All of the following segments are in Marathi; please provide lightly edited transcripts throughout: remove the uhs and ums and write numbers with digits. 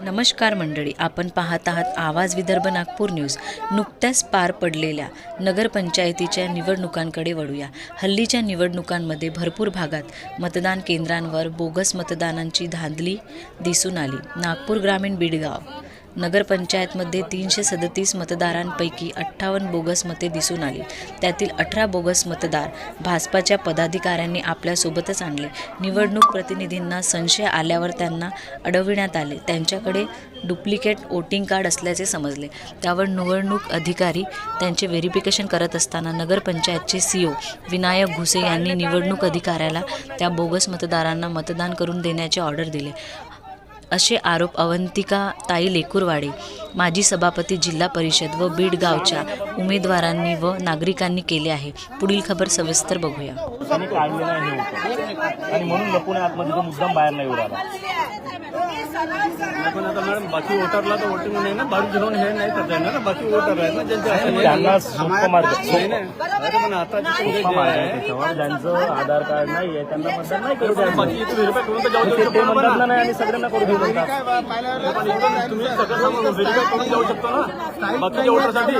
नमस्कार मंडळी, आपण पाहत आहात आवाज विदर्भ नागपूर न्यूज। नुकत्याच पार पडलेल्या नगरपंचायतीच्या निवडणुकांकडे वळूया। हल्लीच्या निवडणुकांमध्ये भरपूर भागात मतदान केंद्रांवर बोगस मतदानांची धांदली दिसून आली। नागपूर ग्रामीण बीडगाव नगरपंचायतमध्ये 337 मतदारांपैकी 58 बोगस मते दिसून आली। त्यातील 18 बोगस मतदार भाजपाच्या पदाधिकाऱ्यांनी आपल्यासोबतच आणले। निवडणूक प्रतिनिधींना संशय आल्यावर त्यांना अडविण्यात आले। त्यांच्याकडे डुप्लिकेट वोटिंग कार्ड असल्याचे समजले। त्यावर निवडणूक अधिकारी त्यांचे व्हेरिफिकेशन करत असताना नगरपंचायतचे सीओ विनायक घुसे यांनी निवडणूक अधिकाऱ्याला त्या बोगस मतदारांना मतदान करून देण्याचे ऑर्डर दिले, असे आरोप अवंतिका ताई लेकुरवाडे, माजी सभापती जिल्हा परिषद व बीड गावच्या उमेदवारांनी व नागरिकांनी केले आहे। पुढील खबर सविस्तर बघूया। म्हणून लपून आतमध्ये मुद्दाम बाहेर नाही उडाला। पण आता मॅडम बाकी वोटरला तर वोटिंग नाही ना, बाजू घेऊन हे नाही करता येणार ना, बाकी वोटर आहेत ना त्यांना सोपं मार्ग पण आता त्याच्यावर ज्यांचं आधार कार्ड नाही आहे त्यांना मतदान नाही करू द्या। बाकी व्हेरीफाय करून तर जाऊ ते म्हणतात नाही आणि सगळ्यांना करू देऊ म्हणतात। तुम्ही सगळं व्हेरीफाय करून जाऊ शकतो ना बाकीच्या वोटरसाठी।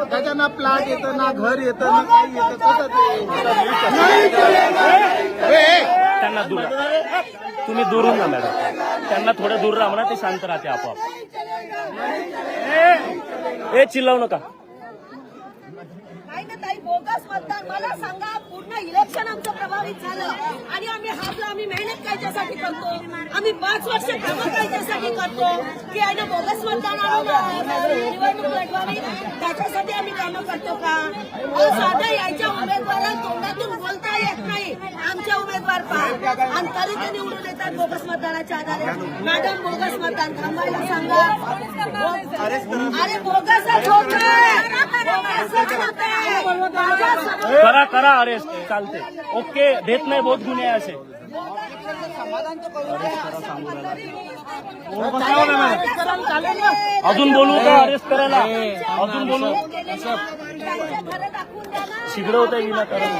त्याच्या ना प्लॉट येतं ना घर येतं ना काही येतं, त्यांना दूर तुम्ही दूरून ना मॅडम, त्यांना थोडं दूर राहा म्हणा, ते शांत राहते आपोआप। हे चिल्लावू नका। ताई बोगस मतदान मला सांगा, पूर्ण इलेक्शन आमचं प्रभावित झालं आणि आम्ही मेहनत कायच्यासाठी करतो, आम्ही 5 वर्ष कामं कायच्यासाठी करतो की आहे ना बोगस मतदान निवडणूक लढवावी, त्याच्यासाठी आम्ही कामं करतो का? साधा यायच्या उमेदवाराला तोंडातून बोलता येत नाही, आमच्या उमेदवार पहा आणि तरी ते निवडून येतात बोगस मतदानाच्या आधारे। मॅडम बोगस मतदान थांबायला सांगा। अरे बोगसच होत करा करा अरेस्ट चालते, ओके देत नाही, बहुत गुन्हे आहे असे। अजून बोलू का अरेस्ट करायला? अजून बोलू शिगडं होत विनाकारण।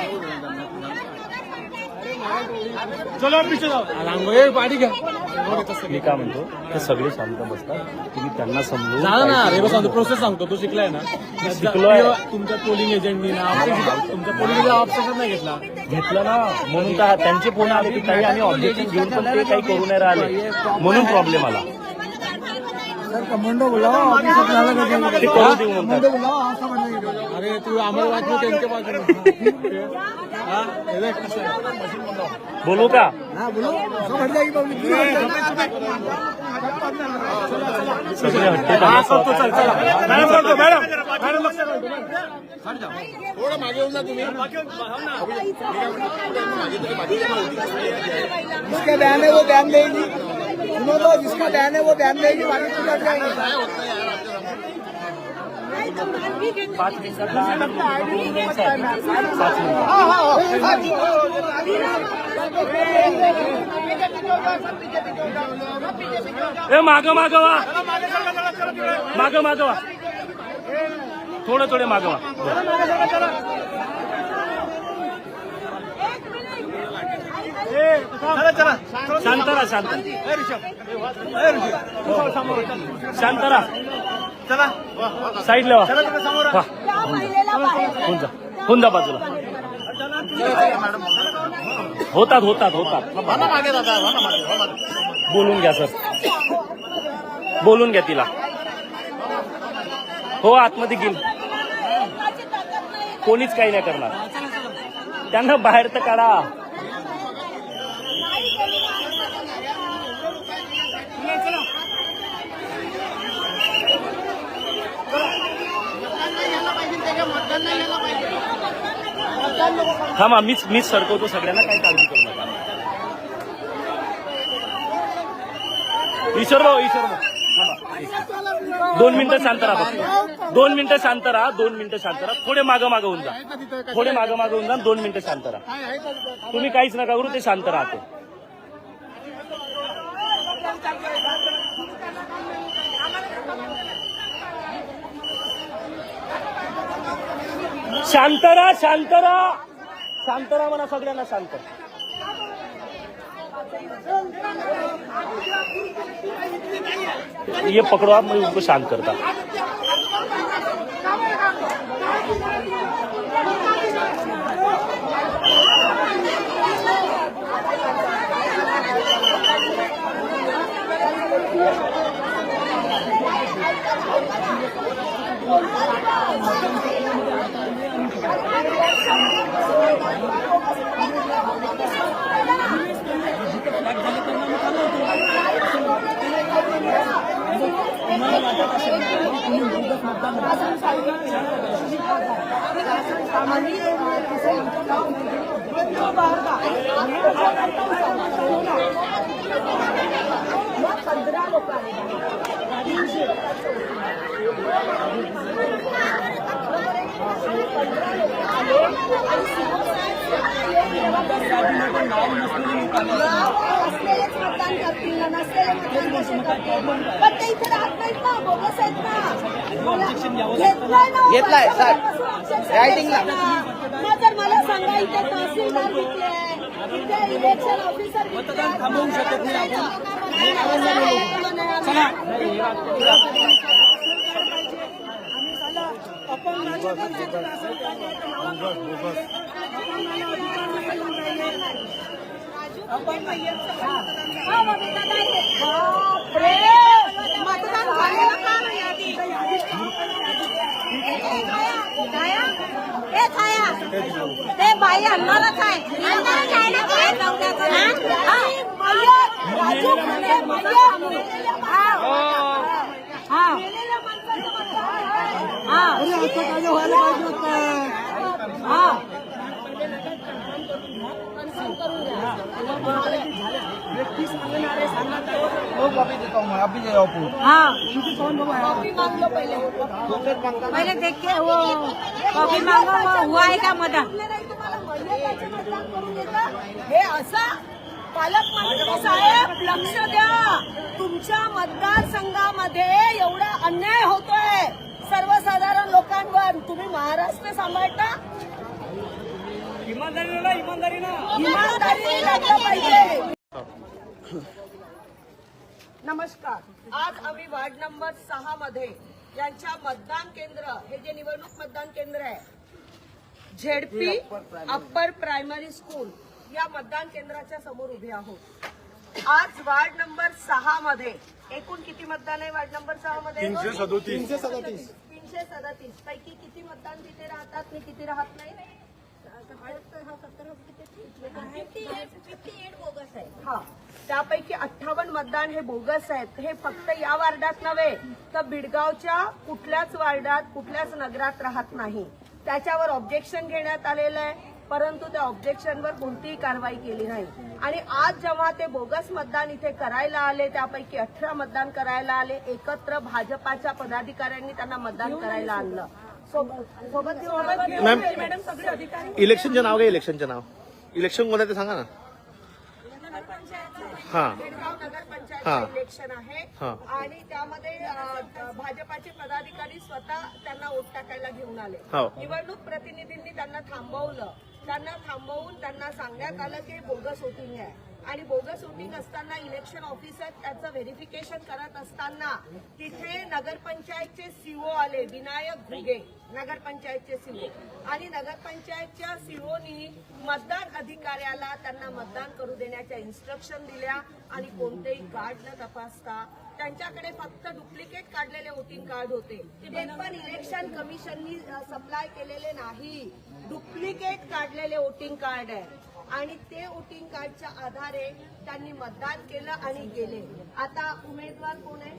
चलो पिछे जाओ, रांगोळी पाडी घ्या। मी काय म्हणतो, ते सगळे शांत बसतात, तुम्ही त्यांना समजून सांगतो प्रोसेस सांगतो, तो शिकलाय ना, शिकलोय। तुमच्या पोलिंग एजंटनी ना तुमच्या पोलिंग ऑप्शन नाही घेतलं ना, म्हणून तर त्यांचे फोन आले की काही आम्ही ऑब्जेक्शन घेऊन पण ते काही करू नाही राहिले, म्हणून प्रॉब्लेम आला। कमांडो बुलाओ, ते करू देऊ म्हणतात। अरे तू आम्हाला वाटलं त्यांच्या बाजूने बोलू का? सगळे हट्टे थोडं मागे येऊन जा तुम्ही। जिसका बयान है वो बयान देगी, सुनो तो जिसका बयान है वो बयान देगी, बाकी तो लग जाएंगे। 5 मिनिटात मागं मागवा, मागं मागवा, थोडं मागवा। शांत राहा, शांत राहा, चला साईडला वा, होऊन जा बाजूला। होतात बोलून घ्या सर, बोलून घ्या तिला। हो आतमध्ये गेल, कोणीच काही नाही करणार, त्यांना बाहेर तर काढा। थांबा, मीच सरकवतो सगळ्यांना, काही काळजी करू नका। ईश्वर भाऊ 2 मिनिटं शांत राहा, 2 मिनिटं शांत राहा, 2 मिनिटं शांत राहा। थोडे मागं होऊन जा, थोडे मागं होऊन जा, 2 मिनिटं शांत राहा। तुम्ही काहीच नका करू, ते शांत राहते। शांतरा शांतरा शांतरा म्हणा सगळ्यांना शांत. ये पकड़ो आप, मैं उनको शांत करता. घेतलाय सर रायटिंगला. जर मला सांगा इथे तहसीलदार घेतले, इथे इलेक्शन ऑफिसर मतदान थांबवू शकत नाही मतदान झालेलं का नाही आधी? ते बाई आणणारच आहे. पहले देख के वो कॉफी मांगो हुआ है का मतदान. हे असं पालकमंत्री साहेब लक्ष द्या. तुमच्या मतदारसंघामध्ये एवढा अन्याय होतोय सर्वसाधारण लोकांवर. तुम्ही महाराष्ट्र सांभाळता. इमानदारी लागलं पाहिजे. नमस्कार. आज आम्ही वार्ड नंबर 6 मध्ये यांच्या मतदान केंद्र, हे जे निवडणूक मतदान केंद्र आहे, झेडपी अप्पर प्रायमरी स्कूल या मतदान केंद्राच्या समोर उभे आहोत. आज वार्ड नंबर 6 मध्ये एकूण किती मतदान आहे? वार्ड नंबर 6 मध्ये 337 पैकी किती मतदान तिथे राहतात आणि किती राहत नाही? हा, त्यापैकी 58 मतदान हे बोगस आहेत. हे फक्त या वार्डात नव्हे तर बिडगावच्या कुठल्याच वार्डात, कुठल्याच नगरात राहत नाही. त्याच्यावर ऑब्जेक्शन घेण्यात आलेलं आहे, परंतु त्या ऑब्जेक्शनवर कोणतीही कारवाई केली नाही. आणि आज जेव्हा ते बोगस मतदान इथे करायला आले, त्यापैकी 18 मतदान करायला आले, एकत्र भाजपाच्या पदाधिकाऱ्यांनी त्यांना मतदान करायला आणलं. सोबत मॅडम सगळे अधिकारी. इलेक्शनचं नाव काय? इलेक्शनचं नाव, इलेक्शन कोणतं ते सांगा ना. बेळगाव नगरपंचायत इलेक्शन आहे आणि त्यामध्ये भाजपाचे पदाधिकारी स्वतः त्यांना वोट टाकायला घेऊन आले. निवडणूक प्रतिनिधींनी त्यांना थांबवलं. त्यांना थांबवून त्यांना सांगण्यात आलं की बोगस वोटिंग आहे. आणि बोगस वोटिंग असताना इलेक्शन ऑफिसर त्याचं व्हेरिफिकेशन करत असताना तिथे नगरपंचायतचे सीओ आले, विनायक घुगे नगरपंचायतचे सीओ. आणि नगरपंचायतच्या सीओनी मतदान अधिकाऱ्याला त्यांना मतदान करू देण्याच्या इन्स्ट्रक्शन दिल्या आणि कोणतेही कार्ड न तपासता त्यांच्याकडे फक्त डुप्लिकेट काढलेले वोटिंग कार्ड होते. ते पण इलेक्शन कमिशननी सप्लाय केलेले नाही. डुप्लिकेट काढलेले वोटिंग कार्ड आहे आणि ते वोटिंग कार्डच्या आधारे त्यांनी मतदान केलं आणि गेले. आता उमेदवार कोण आहे?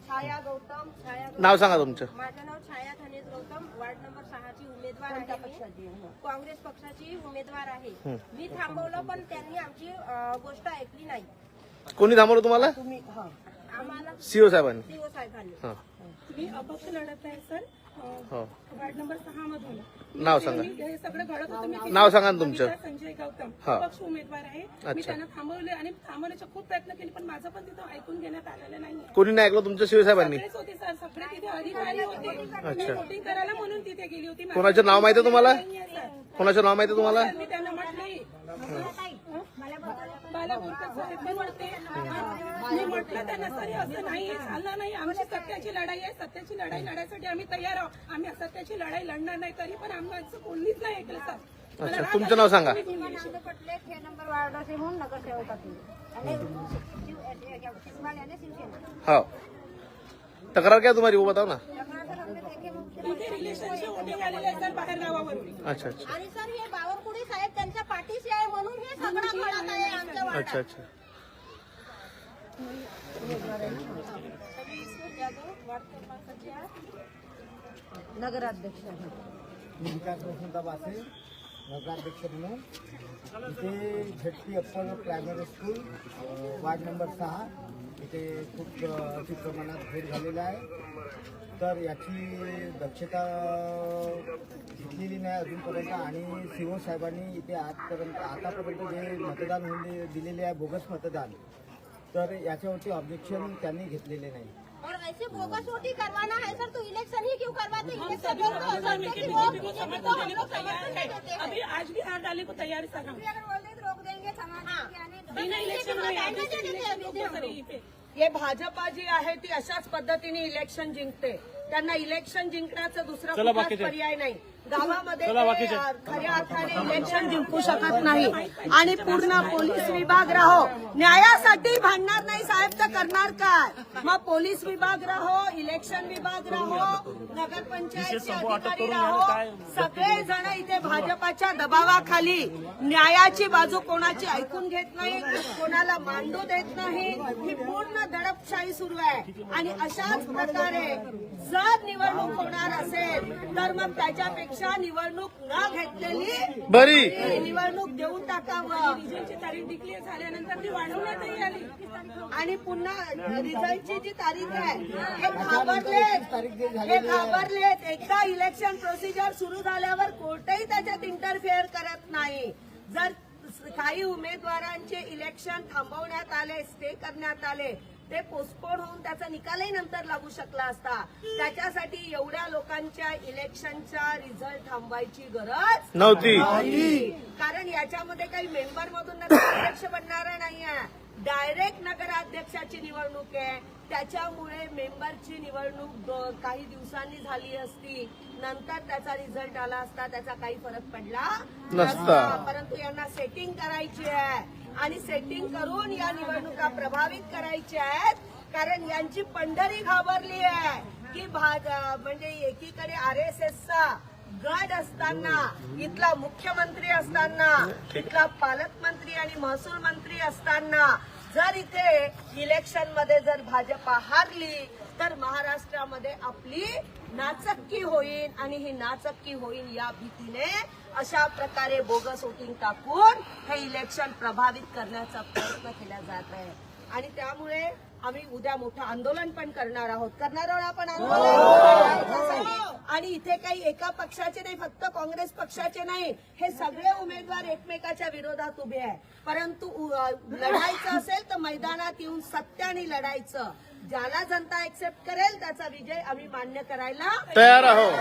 छाया गौतम. नाव सांगा तुमचं. माझं नाव छाया धनेश गौतम, वार्ड नंबर 6 ची उमेदवार आहे. काँग्रेस पक्षाची उमेदवार आहे. मी थांबवलं पण त्यांनी आमची गोष्ट ऐकली नाही. कोणी थांबवलं तुम्हाला? आम्हाला सीओ साहेबांनी. सीओ साहेबांनी. मी अपक्ष लढत आहे सर, वार्ड नंबर 6 मधून. नाव सांगा. हे सगळं घडत होतं. नाव सांगा ना तुमचं. संजय गौतम, अपक्ष उमेदवार आहे. मी त्यांना थांबवले आणि थांबवण्याचे खूप प्रयत्न केले पण माझं पण तिथं ऐकून घेण्यात आलेलं नाही. कोणी नाही ऐकलं तुमच्या सीओ साहेबांनी? होते सर, तिकडे तिथे अधिकारी होते मी वोटिंग करायला म्हणून तिथे गेली होती. कोणाचं नाव माहिती आहे तुम्हाला? नाहीये, सर. कोणाचं नाव माहिती आहे तुम्हाला? मी त्यांना म्हटलं मला बोलतात साहेब मी म्हणते मी म्हटलं त्यांना सर असं नाही चालणार नाही. आमची सत्याची लढाई आहे. सत्याची लढाई लढायसाठी आम्ही तयार आहोत. आम्ही सत्याची लढाई लढणार नाही तरी पण आम्हाला कोणीच नाही ऐकलं सर. अच्छा, तुमचं नाव सांगा. पटले 6 नंबर वार्ड से हूँ नगर सेवक हो, तक्रार क्या तुम्हारी वो बताओ ना. तिथे रिलेशनचे वोटिंग आलेले आहेत सर बाहेर गावावरून. अच्छा अच्छा आणि सर हे बावरकुडी साहेब त्यांच्या पाठीशी आहे म्हणून हे सगळं घडत आहे आमच्या वार्डात. अच्छा अच्छा. नगराध्यक्ष मी विकास वसंता बासे, नगराध्यक्ष म्हणून इथे झटपी upper primary school ward number 6 इथे खूप अतिप्रमाणात भेट झालेला आहे. तर याची दक्षता घेतलेली नाही अजूनपर्यंत आणि सीओ साहेबांनी इथे आतापर्यंत जे मतदान होऊन दिलेले आहे बोगस मतदान, तर याच्यावरती ऑब्जेक्शन त्यांनी घेतलेले नाही. और ऐसे बोगस वोटिंग करवाना है सर तो इलेक्शन ही क्यों करवाते? हम इलेक्शन सभी लोग को तो समर्थन समझते कि बीजेपी को वो समर्थन देने को हम लोग तैयार समर्थन है. देते हैं. अभी आज भी हाथ डालने को तैयार है सर हम. अगर बोलते तो रोक देंगे समाज के आने बिना इलेक्शन में आगे से इलेक्शन होते सर इथे. हे भाजपा जी आहे ती अशाच पद्धतीने इलेक्शन जिंकते. त्यांना इलेक्शन जिंकण्याचं दुसरा कुठलाच पर्याय नाही. गावामध्ये ते खऱ्या अर्थाने इलेक्शन जिंकू शकत नाही आणि पूर्ण पोलीस विभाग राहो न्यायासाठी भांडणार नाही साहेब तर करणार काय? मग पोलीस विभाग राहो, इलेक्शन विभाग राहो, नगरपंचायतचे अधिकारी राहो, सगळे जण इथे भाजपाच्या दबावाखाली न्यायाची बाजू कोणाची ऐकून घेत नाही, कोणाला मांडू देत नाही. ही पूर्ण दडपशाही सुरू आहे आणि अशाच प्रकारे जर निवडणूक होणार असेल तर मग त्याच्यापेक्षा निवडणूक न घेतलेली बरी. निवडणूक देऊन टाकावं. रिझल्टची तारीख डिक्लेअर झाल्यानंतर ती वाढवण्यातही आली. आणि पुन्हा रिझल्टची जी तारीख आहे हे घाबरलेत. एकदा इलेक्शन प्रोसिजर सुरू झाल्यावर कोर्टही त्याच्यात इंटरफेअर करत नाही. जर काही उमेदवारांचे इलेक्शन थांबवण्यात आले, स्टे करण्यात आले, ते पोस्टपोन होऊन त्याचा निकालही नंतर लागू शकला असता. त्याच्यासाठी एवढ्या लोकांच्या इलेक्शनचा रिझल्ट थांबवायची गरज नव्हती. कारण याच्यामध्ये काही मेंबर मधून नगराध्यक्ष बनणारा नाहीये. डायरेक्ट नगराध्यक्षाची निवडणूक आहे. त्याच्यामुळे मेंबरची निवडणूक काही दिवसांनी झाली असती, नंतर त्याचा रिझल्ट आला असता, त्याचा काही फरक पडला नसता. परंतु यांना सेटिंग करायची आहे आणि सेटिंग करून या निवडणुका प्रभावित करायच्या आहेत. कारण यांची पंढरी घाबरली आहे की म्हणजे एकीकडे RSSचा गड असताना, इथला मुख्यमंत्री असताना, इथला पालकमंत्री आणि महसूल मंत्री असताना जर इथे इलेक्शन मध्ये जर भाजपा हारली तर महाराष्ट्रामध्ये आपली नाचक्की होईल आणि ही नाचक्की होईल या भीतीने अशा प्रकारे बोगस वोटिंग टाकून हे इलेक्शन प्रभावित करण्याचा प्रयत्न केला जात आहे. आणि त्यामुळे आम्ही उद्या मोठं आंदोलन पण करणार आहोत आपण आंदोलन. आणि इथे काही एका पक्षाचे नाही, फक्त काँग्रेस पक्षाचे नाही, हे सगळे उमेदवार एकमेकाच्या विरोधात उभे आहे. परंतु लढायचं असेल तर मैदानात येऊन सत्याने लढायचं. ज्याला जनता एक्सेप्ट करेल त्याचा विजय आम्ही मान्य करायला तयार आहोत.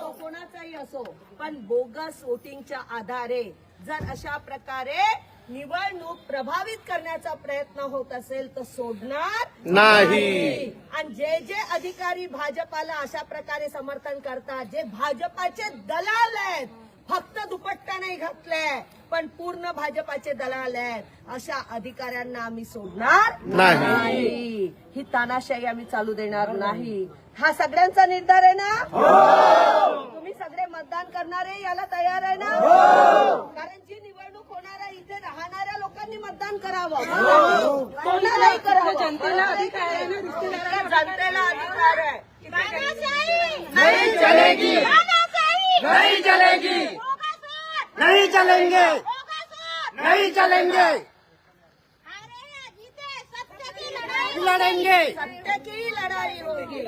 तो कोणाचाही असो. पण बोगस वोटिंगच्या आधारे जर अशा प्रकारे निवडणूक प्रभावित करण्याचा प्रयत्न होत असेल तर सोडणार नाही. आणि जे जे अधिकारी भाजपाला अशा प्रकारे समर्थन करतात, जे भाजपाचे दलाल आहेत, फक्त दुपट्टा नाही घातलाय पण पूर्ण भाजपाचे दलाल आहेत, अशा अधिकाऱ्यांना आम्ही सोडणार नाही. ही तानाशाही आम्ही चालू देणार नाही. हा सगळ्यांचा निर्धार आहे ना? तुम्ही सगळे मतदान करणारे याला तयार आहे ना? कारण जी निवडणूक होणार आहे इथे राहणाऱ्या लोकांनी मतदान करावं, कोणालाही करावं. जनतेला अधिकार आहे ना, जनतेला अधिकार आहे. नहीं चलेगी, नहीं चलेगी, नहीं चलेंगे, नहीं चलेंगे, लड़ेंगे. सत्य की लड़ाई होगी.